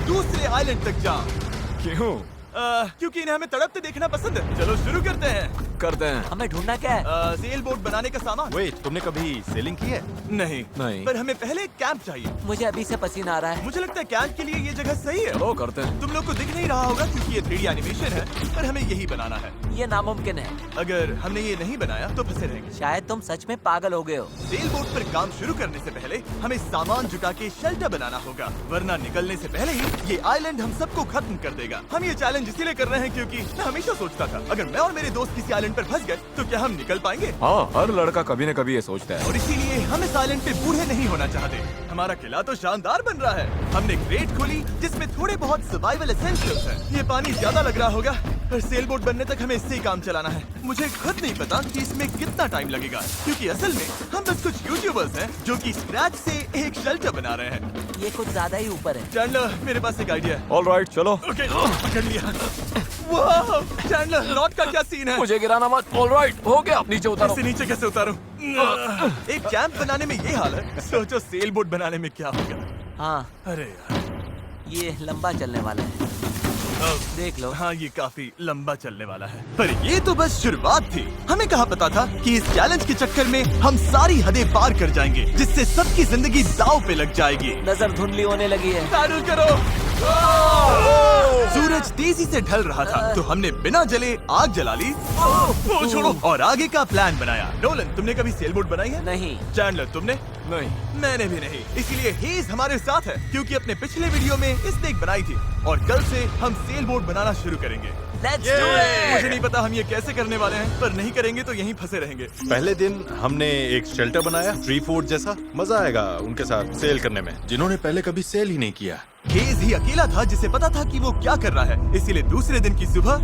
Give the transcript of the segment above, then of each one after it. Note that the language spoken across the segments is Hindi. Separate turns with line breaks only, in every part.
दूसरे आइलैंड तक जा।
क्यों?
क्योंकि इन्हें हमें तड़पते देखना पसंद है। चलो शुरू करते हैं।
करते हैं।
हमें ढूंढना क्या है?
सेल बोट बनाने का सामान।
वेट, तुमने कभी सेलिंग की है?
नहीं
नहीं।
पर हमें पहले एक कैंप चाहिए।
मुझे अभी से पसीना आ रहा है।
मुझे लगता है कैंप के लिए ये जगह सही है।
चलो करते हैं।
तुम लोग को दिख नहीं रहा होगा क्योंकि ये 3D एनिमेशन है, पर हमें यही बनाना है।
ये नामुमकिन है।
अगर हमने ये नहीं बनाया तो फंसे रहेंगे।
शायद तुम सच में पागल हो गए हो।
सेल बोट पर काम शुरू करने से पहले हमें सामान जुटा के शेल्टर बनाना होगा, वरना निकलने से पहले ही ये आइलैंड हम सबको खत्म कर देगा। हम ये चैलेंज इसीलिए कर रहे हैं क्योंकि मैं हमेशा सोचता था अगर मैं और मेरे दोस्त किसी आइलैंड पर फंस गए तो क्या हम निकल पाएंगे।
हाँ, हर लड़का कभी न कभी ये सोचता है।
और इसीलिए हम इस आइलैंड पे बूढ़े नहीं होना चाहते। हमारा किला तो शानदार बन रहा है। हमने क्रेट खोली जिसमें थोड़े बहुत सर्वाइवल एसेंशियल्स हैं। ये पानी ज्यादा लग रहा होगा, पर सेल बोट बनने तक हमें इससे ही काम चलाना है। मुझे खुद नहीं पता कि इसमें कितना टाइम लगेगा, क्योंकि असल में हम बस कुछ यूट्यूबर्स हैं जो कि स्क्रैच से एक शेल्टर बना रहे हैं।
ये कुछ ज्यादा ही ऊपर है।
चैंडलर, मेरे पास एक आइडिया है।
ऑलराइट, चलो।
ओके, पकड़ लिया। वाह, चैंडलर, रॉड का क्या सीन है?
मुझे गिराना मत। ऑलराइट, हो गया। नीचे उतारो।
इससे नीचे कैसे उतारूं? एक कैंप बनाने में ये हाल है, सोचो सेल बोट बनाने में क्या होगा।
हाँ,
अरे यार,
ये लंबा चलने वाला है। देख लो।
हाँ, ये काफी लंबा चलने वाला है। पर ये तो बस शुरुआत थी। हमें कहाँ पता था कि इस चैलेंज के चक्कर में हम सारी हदें पार कर जाएंगे, जिससे सबकी जिंदगी दांव पे लग जाएगी।
नजर धुंधली होने लगी है।
पैडल करो। सूरज तेजी से ढल रहा था, तो हमने बिना जले आग जला ली। वो छोड़ो, और आगे का प्लान बनाया। नोलन, तुमने कभी सेल बोट बनाई है?
नहीं।
चैंडलर, तुमने?
नहीं।
मैंने भी नहीं। इसीलिए हेज हमारे साथ है, क्योंकि अपने पिछले वीडियो में इसने एक बनाई थी, और कल से हम सेल बोट बनाना शुरू करेंगे।
Let's do it!
मुझे नहीं पता हम ये कैसे करने वाले हैं, पर नहीं करेंगे तो यहीं फंसे रहेंगे।
पहले दिन हमने एक शेल्टर बनाया, ट्री फोर्ट जैसा। मजा आएगा उनके साथ सेल करने में, जिन्होंने पहले कभी सेल ही नहीं किया।
हेज ही अकेला था जिसे पता था कि वो क्या कर रहा है, इसीलिए दूसरे दिन की सुबह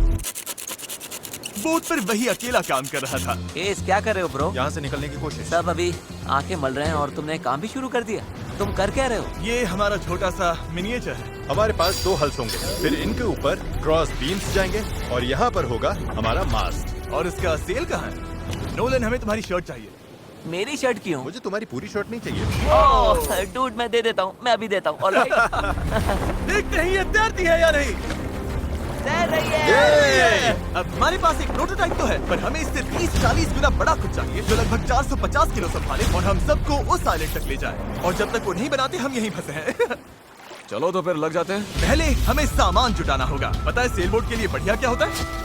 बोट पर वही अकेला काम कर रहा था।
एस, क्या कर रहे हो ब्रो?
यहाँ से निकलने की कोशिश।
सब अभी आंखें मल रहे हैं और तुमने काम भी शुरू कर दिया। तुम कर क्या रहे हो?
ये हमारा छोटा सा मिनिएचर है।
हमारे पास 2 हल्स होंगे, फिर इनके ऊपर क्रॉस बीम्स जाएंगे, और यहाँ पर होगा हमारा मास्ट।
और इसका सेल कहाँ है? नोलन, हमें तुम्हारी शर्ट चाहिए।
मेरी शर्ट क्यों?
मुझे तुम्हारी पूरी शर्ट नहीं चाहिए।
ओह, डूड, मैं दे देता हूँ। मैं अभी देता हूँ। ऑलराइट।
देखते हैं ये तैरती है या नहीं।
तैर रही है।
अब हमारे पास एक प्रोटोटाइप तो है, पर हमें इससे 30-40 गुना बड़ा कुछ चाहिए, जो लगभग 450 किलो संभाले और हम सबको उस आइलैंड तक ले जाए। और जब तक वो नहीं बनाते हम यहीं फंसे हैं।
चलो तो फिर लग जाते हैं।
पहले हमें सामान जुटाना होगा। पता है सेल बोट के लिए बढ़िया क्या होता है?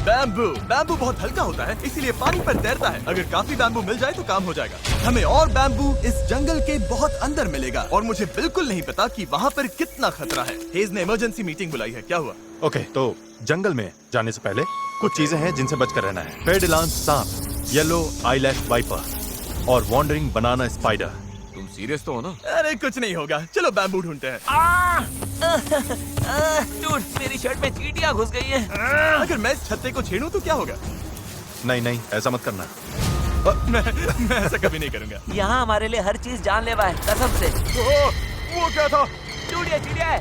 बैम्बू। बैम्बू बहुत हल्का होता है, इसीलिए पानी पर तैरता है। अगर काफी बैम्बू मिल जाए तो काम हो जाएगा। हमें और बैम्बू इस जंगल के बहुत अंदर मिलेगा, और मुझे बिल्कुल नहीं पता कि वहाँ पर कितना खतरा है। हेज ने इमरजेंसी मीटिंग बुलाई है। क्या हुआ?
ओके, तो जंगल में जाने से पहले कुछ चीजें हैं जिनसे बचकर रहना है। पेडिलांस सांप, येलो आईलैश वाइपर और वॉन्डरिंग बनाना स्पाइडर।
तुम सीरियस तो हो ना?
अरे कुछ नहीं होगा, चलो बैम्बू ढूंढते हैं।
डूड, मेरी शर्ट में चींटियां घुस गई हैं।
अगर मैं इस छत्ते को छेड़ूं तो क्या होगा?
नहीं नहीं, ऐसा मत करना।
मैं ऐसा कभी नहीं करूंगा।
यहाँ हमारे लिए हर चीज जानलेवा है, कसम से।
वो क्या था?
डूड, ये चिड़िया है।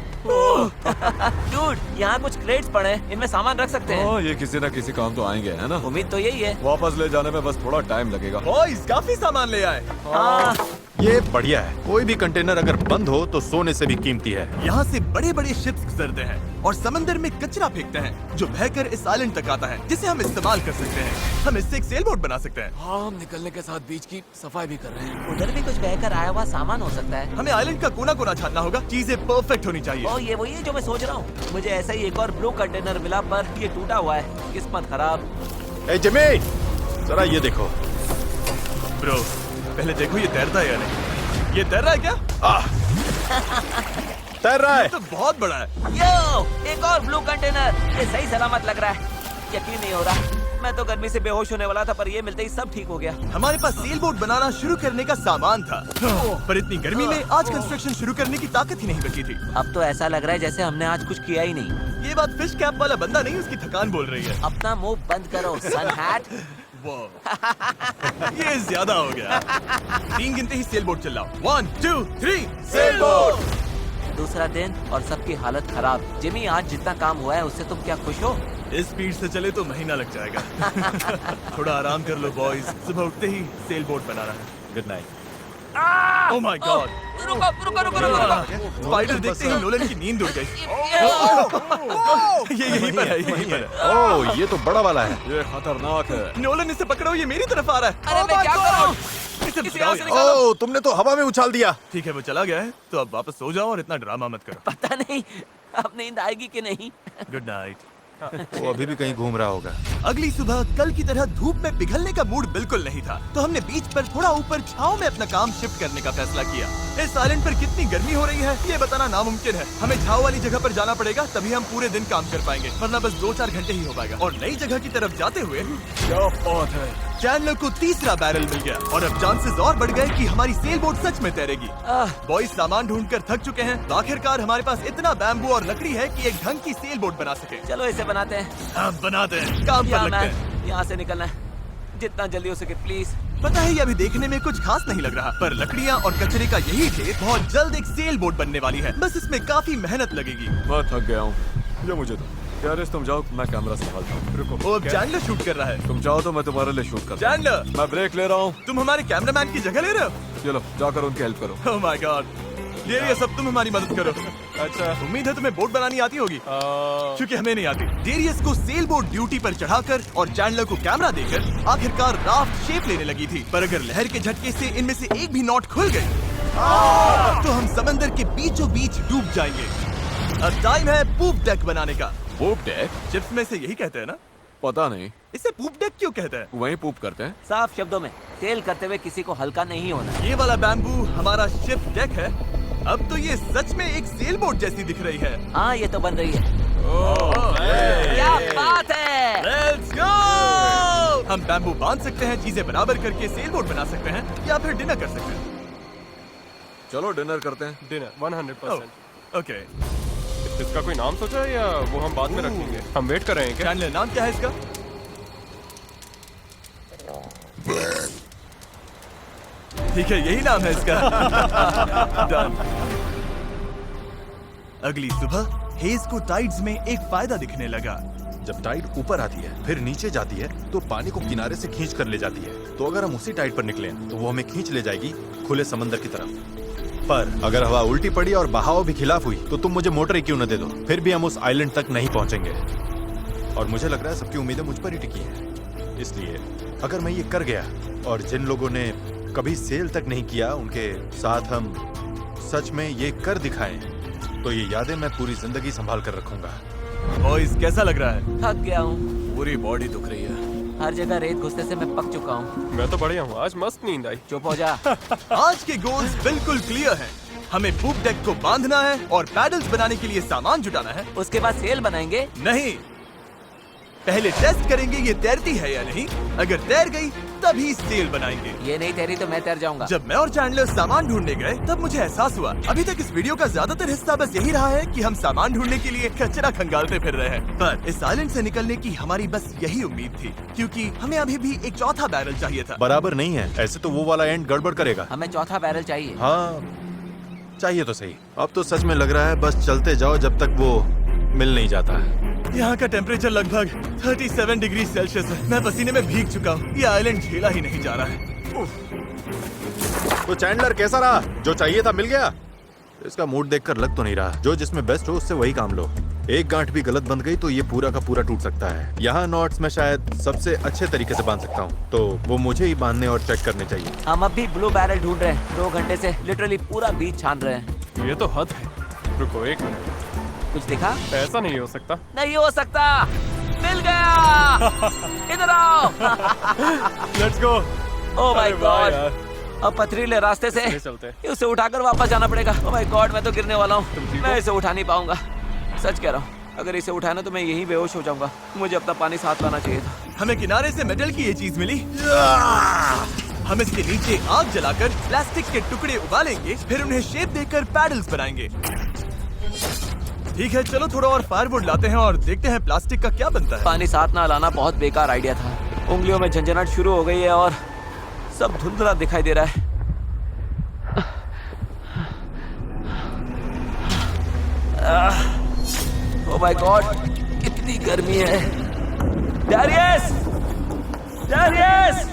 डूड, यहाँ कुछ क्रेट्स पड़े हैं, इनमें सामान रख सकते हैं।
हाँ, ये किसी न किसी काम तो आएंगे, है ना?
उम्मीद तो यही है।
वापस ले जाने में बस थोड़ा टाइम लगेगा।
बॉयज, काफी सामान ले आए।
हाँ।
ये बढ़िया है। कोई भी कंटेनर अगर बंद हो तो सोने से भी कीमती है।
यहाँ से बड़े बड़े शिप्स गुजरते हैं और समंदर में कचरा फेंकते हैं, जो बहकर इस आइलैंड तक आता है, जिसे हम इस्तेमाल कर सकते हैं। हम इससे एक सेल बोट बना सकते हैं।
हाँ, हम निकलने के साथ बीच की सफाई भी कर रहे हैं।
उधर भी कुछ बहकर आया हुआ सामान हो सकता है।
हमें आइलैंड का कोना कोना छानना होगा, चीजें परफेक्ट होनी चाहिए।
ओ, ये वही है जो मैं सोच रहा हूँ। मुझे ऐसा ही एक और ब्लू कंटेनर मिला, पर ये टूटा हुआ है। किस्मत खराब।
ए जिमी, जरा ये देखो।
ब्रो, पहले देखो ये तैरता है या नहीं। ये तैर रहा है क्या?
तैर रहा है।
ये तो बहुत बड़ा है।
यो, एक और ब्लू कंटेनर। ये सही सलामत लग रहा है। यकीन नहीं हो रहा। मैं तो गर्मी से बेहोश होने वाला था, पर ये मिलते ही सब ठीक हो गया।
हमारे पास सेल बोट बनाना शुरू करने का सामान था, पर इतनी गर्मी में आज कंस्ट्रक्शन शुरू करने की ताकत ही नहीं बची थी।
अब तो ऐसा लग रहा है जैसे हमने आज कुछ किया ही नहीं।
ये बात फिश कैप वाला बंदा नहीं, उसकी थकान बोल रही है।
अपना मुंह बंद करो, सन हैट।
ये ज्यादा हो गया। 3 गिनते ही सेल बोट चलाओ। 1, 2, 3, सेल बोट।
दूसरा दिन और सबकी हालत खराब। जिमी, आज जितना काम हुआ है उससे तुम क्या खुश हो?
इस स्पीड से चले तो महीना लग जाएगा। थोड़ा आराम कर लो बॉयज, सुबह उठते ही सेल बोट बनाना है।
Good night.
Oh my God,
रुको रुको रुको रुको।
स्पाइडर देखते ही नोलन की नींद उड़ गई। ये यहीं पर है, यहीं पर है।
ओह, ये तो बड़ा वाला है।
ये खतरनाक है।
नोलन इसे पकड़ो, ये मेरी तरफ आ रहा है।
अरे मैं क्या करूं?
इसे
किसी
भगाओ
और से
यहाँ।
निकालो।
ओह, तुमने तो हवा में उछाल दिया।
ठीक है, वो चला गया है, तो अब वापस सो जाओ और इतना ड्रामा मत करो।
पता नहीं अब नींद आएगी कि नहीं।
Good night.
वो अभी भी कहीं घूम रहा होगा।
अगली सुबह कल की तरह धूप में पिघलने का मूड बिल्कुल नहीं था, तो हमने बीच पर थोड़ा ऊपर छांव में अपना काम शिफ्ट करने का फैसला किया। इस आइलैंड पर कितनी गर्मी हो रही है ये बताना नामुमकिन है। हमें छांव वाली जगह पर जाना पड़ेगा, तभी हम पूरे दिन काम कर पाएंगे, वरना बस 2-4 घंटे ही हो पाएगा। और नई जगह की तरफ जाते हुए
क्या बात है।
चैंडलर को तीसरा बैरल मिल गया और अब चांसेस और बढ़ गए कि हमारी सेल बोट सच में तैरेगी। बॉयज सामान ढूंढकर थक चुके हैं, तो आखिरकार हमारे पास इतना बैम्बू और लकड़ी है कि एक ढंग की सेल बोट बना सके।
चलो इसे बनाते हैं।
हाँ, बनाते हैं, काम पर लगते हैं।
यहाँ से निकलना है जितना जल्दी हो सके प्लीज।
पता है ये अभी देखने में कुछ खास नहीं लग रहा, पर लकड़ियाँ और कचरे का यही ढेर बहुत जल्द एक सेल बोट बनने वाली है। बस इसमें काफी मेहनत लगेगी।
मैं थक गया हूँ, ये मुझे दो। यारिस तुम जाओ, मैं कैमरा संभालता हूँ। रुको,
वो अब चैंडलर शूट कर रहा है।
तुम चाहो तो मैं तुम्हारे लिए शूट कर।
चैंडलर,
मैं ब्रेक ले रहा हूँ।
तुम हमारे कैमरामैन की जगह ले रहे हो?
चलो जाकर उनकी हेल्प करो।
ओह माय गॉड, ये सब तुम हमारी मदद करो। अच्छा, उम्मीद है तुम्हें बोट बनानी आती होगी, क्योंकि हमें नहीं आती। डेरियस को सेल बोट ड्यूटी पर चढ़ाकर और चैंडलर को कैमरा देकर आखिरकार राफ्ट शेप लेने लगी थी। पर अगर लहर के झटके से इनमें से एक भी नॉट खुल गई तो हम समंदर के बीचों बीच डूब जाएंगे। अब टाइम है पूप डेक बनाने का।
पूप डेक?
चिप्स में से यही कहते हैं ना?
पता नहीं,
इसे पूप डेक क्यों कहते हैं?
वहीं पूप करते हैं।
साफ शब्दों में, सेल करते हुए किसी को हल्का नहीं होना।
ये वाला बैम्बू हमारा शिप डेक है। अब तो ये सच में एक सेल बोट जैसी दिख रही है।
हाँ ये तो बन रही है। क्या बात है।
Let's go! हम बैम्बू बांध सकते हैं, चीजें बराबर करके सेल बोट बना सकते हैं, या फिर डिनर कर सकते हैं।
चलो डिनर करते हैं।
डिनर 100%।
ओके,
इसका कोई नाम सोचा है या वो हम बाद में रखेंगे? हम वेट कर रहे हैं क्या?
चैंडलर नाम क्या है इसका? ठीक है, यही नाम है इसका। Done. अगली सुबह हेज को टाइड्स में एक फायदा दिखने लगा।
जब टाइड ऊपर आती है फिर नीचे जाती है तो पानी को किनारे से खींच कर ले जाती है। तो अगर हम उसी टाइड पर निकलें तो वो हमें खींच ले जाएगी खुले समंदर की तरफ। पर अगर हवा उल्टी पड़ी और बहाव भी खिलाफ हुई तो तुम मुझे मोटर ही क्यों न दे दो, फिर भी हम उस आइलैंड तक नहीं पहुंचेंगे। और मुझे लग रहा है सबकी उम्मीदें मुझ पर ही टिकी हैं। इसलिए अगर मैं ये कर गया और जिन लोगों ने कभी सेल तक नहीं किया उनके साथ हम सच में ये कर दिखाएं, तो ये यादें मैं पूरी जिंदगी संभाल कर रखूंगा।
बॉयज कैसा लग रहा है?
थक गया हूँ,
पूरी बॉडी दुख रही है।
हर जगह रेत घुसने से मैं पक चुका हूँ।
मैं तो बढ़िया हूँ, आज मस्त नींद आई।
चुप हो जा।
आज के गोल्स बिल्कुल क्लियर हैं। हमें पूप डेक को बांधना है और पैडल्स बनाने के लिए सामान जुटाना है।
उसके बाद सेल बनाएंगे।
नहीं, पहले टेस्ट करेंगे ये तैरती है या नहीं। अगर तैर गई तभी सेल बनाएंगे।
ये नहीं तैरी तो मैं तैर जाऊंगा।
जब मैं और चैंडलर सामान ढूंढने गए तब मुझे एहसास हुआ अभी तक इस वीडियो का ज्यादातर हिस्सा बस यही रहा है कि हम सामान ढूंढने के लिए कचरा खंगालते फिर रहे हैं। पर इस आइलैंड से निकलने की हमारी बस यही उम्मीद थी, क्योंकि हमें अभी भी एक चौथा बैरल चाहिए था।
बराबर नहीं है, ऐसे तो वो वाला एंड गड़बड़ करेगा।
हमें चौथा बैरल चाहिए।
हाँ चाहिए तो सही। अब तो सच में लग रहा है बस चलते जाओ जब तक वो मिल नहीं जाता है।
यहाँ का टेम्परेचर लगभग 37 डिग्री सेल्सियस है। मैं पसीने में भीग चुका हूँ। ये आइलैंड झेला ही नहीं जा रहा है।
तो चैंडलर कैसा रहा? जो चाहिए था मिल गया? इसका मूड देखकर लग तो नहीं रहा। जो जिसमें बेस्ट हो उससे वही काम लो। एक गांठ भी गलत बंध गई तो ये पूरा का पूरा टूट सकता है। यहाँ नॉट्स में शायद सबसे अच्छे तरीके से बांध सकता हूँ, तो वो मुझे ही बांधने और चेक करने चाहिए।
हम अब भी ब्लू बैरल ढूंढ रहे हैं। 2 घंटे से लिटरली पूरा बीच छान रहे हैं।
ये तो हद है। रुको 1 मिनट,
कुछ दिखा?
ऐसा नहीं हो सकता।
नहीं हो सकता। मिल गया। इधर आओ।
Let's go.
ओह माय
अरे वाह
गॉड।
यार।
अब पथरीले रास्ते से
इसमें चलते हैं।
उसे उठाकर वापस जाना पड़ेगा। ओह माय गॉड, मैं तो गिरने वाला
तुम
हूँ।
ठीक
मैं
हो?
इसे उठा नहीं पाऊंगा। सच कह रहा हूँ, अगर इसे उठाया ना तो मैं यहीं बेहोश हो जाऊंगा। मुझे अपना पानी साथ लाना चाहिए था।
हमें किनारे से मेटल की ये चीज मिली। हम इसके नीचे आग जलाकर प्लास्टिक के टुकड़े उबालेंगे, फिर उन्हें शेप देकर पैडल्स बनाएंगे। ठीक है, चलो थोड़ा और फायरवुड लाते हैं और देखते हैं प्लास्टिक का क्या बनता है।
पानी साथ ना लाना बहुत बेकार आइडिया था। उंगलियों में झंझनाहट शुरू हो गई है और सब धुंधला दिखाई दे रहा है। ओह माय गॉड, कितनी गर्मी है। डैरियस! डैरियस!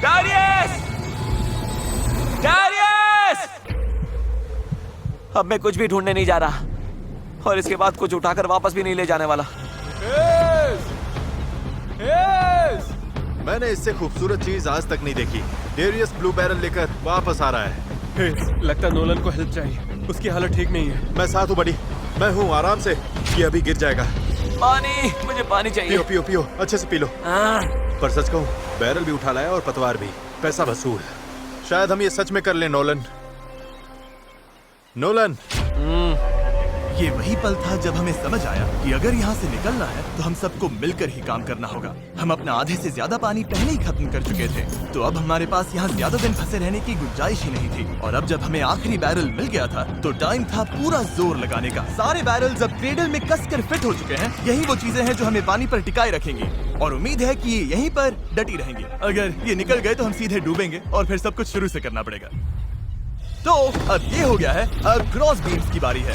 डैरियस! अब मैं कुछ भी ढूंढने नहीं जा रहा और इसके बाद कुछ उठाकर वापस भी नहीं ले जाने वाला।
मैंने इससे खूबसूरत चीज आज तक नहीं देखी। डेरियस ब्लू बैरल लेकर वापस आ रहा है।
लगता है नोलन को हेल्प चाहिए, उसकी हालत ठीक नहीं है।
मैं साथ हूँ बड़ी, मैं हूँ आराम से। ये अभी गिर जाएगा।
पानी, मुझे पानी चाहिए।
पियो पियो पियो, अच्छे से पी लो। पर सच कहूँ, बैरल भी उठा लाया और पतवार भी। पैसा वसूल। शायद हम ये सच में कर लें नोलन। नोलन,
ये वही पल था जब हमें समझ आया कि अगर यहाँ से निकलना है तो हम सबको मिलकर ही काम करना होगा। हम अपना आधे से ज्यादा पानी पहले ही खत्म कर चुके थे, तो अब हमारे पास यहाँ ज्यादा दिन फंसे रहने की गुंजाइश ही नहीं थी। और अब जब हमें आखिरी बैरल मिल गया था तो टाइम था पूरा जोर लगाने का। सारे बैरल्स अब क्रेडल में कसकर फिट हो चुके हैं। यही वो चीजें हैं जो हमें पानी पर टिकाए रखेंगी और उम्मीद है कि ये यहीं पर डटी रहेंगी। अगर ये निकल गए तो हम सीधे डूबेंगे और फिर सब कुछ शुरू से करना पड़ेगा। तो अब ये हो गया है, अब क्रॉस बीम्स की बारी है।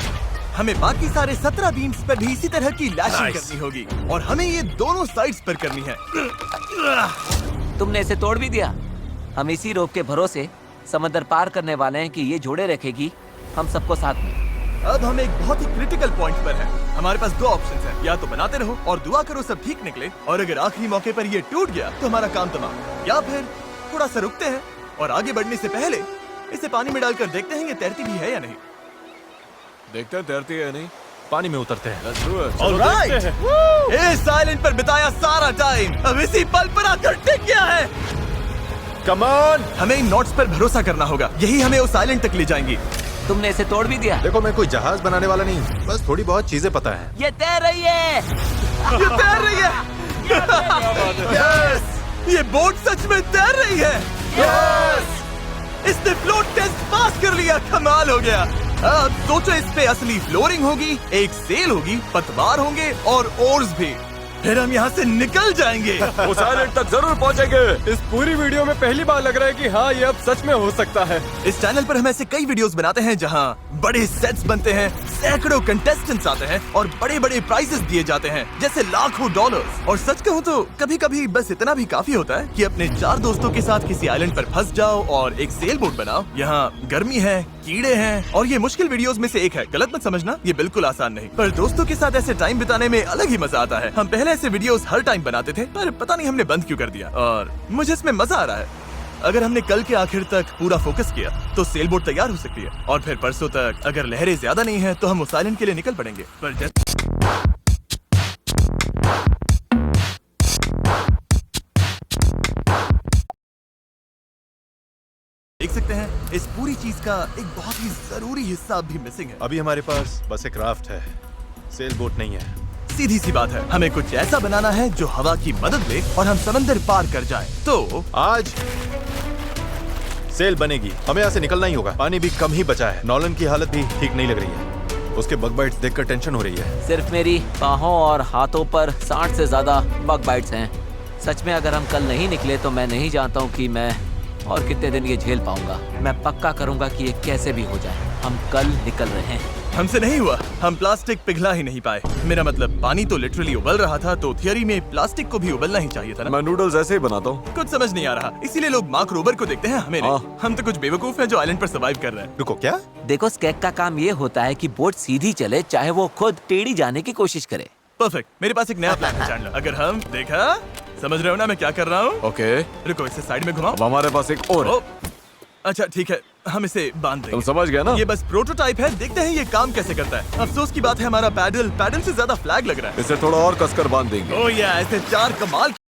हमें बाकी सारे 17 बीम्स पर भी इसी तरह की लैशिंग करनी होगी और हमें ये दोनों साइड्स पर करनी है।
तुमने इसे तोड़ भी दिया। हम इसी रोप के भरोसे समंदर पार करने वाले हैं कि ये जोड़े रखेगी हम सबको साथ में।
अब हम एक बहुत ही क्रिटिकल पॉइंट पर हैं। हमारे पास दो ऑप्शंस हैं, या तो बनाते रहो और दुआ करो सब ठीक निकले, और अगर आखिरी मौके पर ये टूट गया तो हमारा काम तमाम। या फिर थोड़ा सा रुकते हैं और आगे बढ़ने से पहले इसे पानी में डालकर देखते हैं ये तैरती भी है या नहीं।
देखते हैं तैरती है या नहीं।
पानी में उतरते हैं।
Let's do it.
ऑलराइट, इस आइलैंड पर बिताया सारा टाइम अब इसी पल पर आकर टिक गया है।
Come on.
हमें इन नोट्स पर भरोसा करना होगा, यही हमें उस आइलैंड तक ले जाएंगी।
तुमने इसे तोड़ भी दिया।
देखो, मैं कोई जहाज बनाने वाला नहीं, बस थोड़ी बहुत चीजें पता है।
ये तैर रही है।
ये तैर रही है। यस, ये बोट सच में तैर रही है। यस, इसने फ्लोट टेस्ट पास कर लिया। कमाल हो गया। अब सोचो, इस पे असली फ्लोरिंग होगी, एक सेल होगी, पतवार होंगे और ओर्स भी। फिर हम यहाँ से निकल जाएंगे।
उस आइलैंड तक जरूर पहुंचेंगे।
इस पूरी वीडियो में पहली बार लग रहा है कि हाँ, ये अब सच में हो सकता है।
इस चैनल पर हम ऐसे कई वीडियोस बनाते हैं जहाँ बड़े सेट्स बनते हैं, सैकड़ों कंटेस्टेंट्स आते हैं और बड़े बड़े प्राइजेस दिए जाते हैं, जैसे लाखों डॉलर्स। और सच कहूँ तो कभी कभी बस इतना भी काफी होता है कि अपने 4 दोस्तों के साथ किसी आइलैंड पर फंस जाओ और एक सेल बोट बनाओ। यहाँ गर्मी है, कीड़े हैं और ये मुश्किल वीडियोस में से एक है। गलत मत समझना, ये बिल्कुल आसान नहीं, पर दोस्तों के साथ ऐसे टाइम बिताने में अलग ही मजा आता है। हम पहले ऐसे वीडियोस हर टाइम बनाते थे, पर पता नहीं हमने बंद क्यों कर दिया, और मुझे इसमें मजा आ रहा है। अगर हमने कल के आखिर तक पूरा फोकस किया तो सेल बोट तैयार हो सकती है, और फिर परसों तक अगर लहरें ज्यादा नहीं है तो हम उस आइलैंड के लिए निकल पड़ेंगे। पर देख सकते हैं, इस पूरी चीज का एक बहुत ही जरूरी हिस्सा अब भी मिसिंग है।
अभी हमारे पास बस एक राफ्ट है, सेल बोट नहीं है।
सीधी सी बात है, हमें कुछ ऐसा बनाना है जो हवा की मदद ले और हम समंदर पार कर जाएं। तो
आज सेल बनेगी, हमें यहाँ से निकलना ही होगा। पानी भी कम ही बचा है। नॉलन की हालत भी ठीक नहीं लग रही है, उसके बग बाइट्स देखकर टेंशन हो रही है।
सिर्फ मेरी बाहों और हाथों पर 60 से ज्यादा बग बाइट्स हैं। सच में अगर हम कल नहीं निकले तो मैं नहीं जानता हूँ कि मैं और कितने दिन ये झेल पाऊंगा। मैं पक्का करूंगा कि ये कैसे भी हो जाए। हम कल निकल रहे हैं।
हमसे नहीं हुआ, हम प्लास्टिक पिघला ही नहीं पाए। मेरा मतलब, पानी तो लिटरली उबल रहा था, तो थियरी में प्लास्टिक को भी उबलना ही चाहिए था ना।
मैं नूडल्स ऐसे ही बनाता हूँ।
कुछ समझ नहीं आ रहा, इसीलिए लोग मार्क रोबर को देखते हैं, हमें नहीं। हम तो कुछ बेवकूफ हैं जो आइलैंड पर सर्वाइव कर रहे हैं।
रुको, क्या?
देखो, स्केक का काम ये होता है कि बोट सीधी चले, चाहे वो खुद टेढ़ी जाने की कोशिश करे।
परफेक्ट, मेरे पास एक नया प्लान है चैंडलर। अगर हम देखा, समझ रहे हो ना मैं क्या कर रहा हूँ?
ओके,
रुको, इसे साइड में घुमाओ।
अब हमारे पास एक और है।
ओ, अच्छा ठीक है, हम इसे बांध देंगे।
तुम समझ गए ना?
ये बस प्रोटोटाइप है, देखते हैं ये काम कैसे करता है। अफसोस की बात है, हमारा पैडल से ज्यादा फ्लैग लग रहा है।
इसे थोड़ा और कसकर बांध देंगे।
ओह या, ऐसे 4 कमाल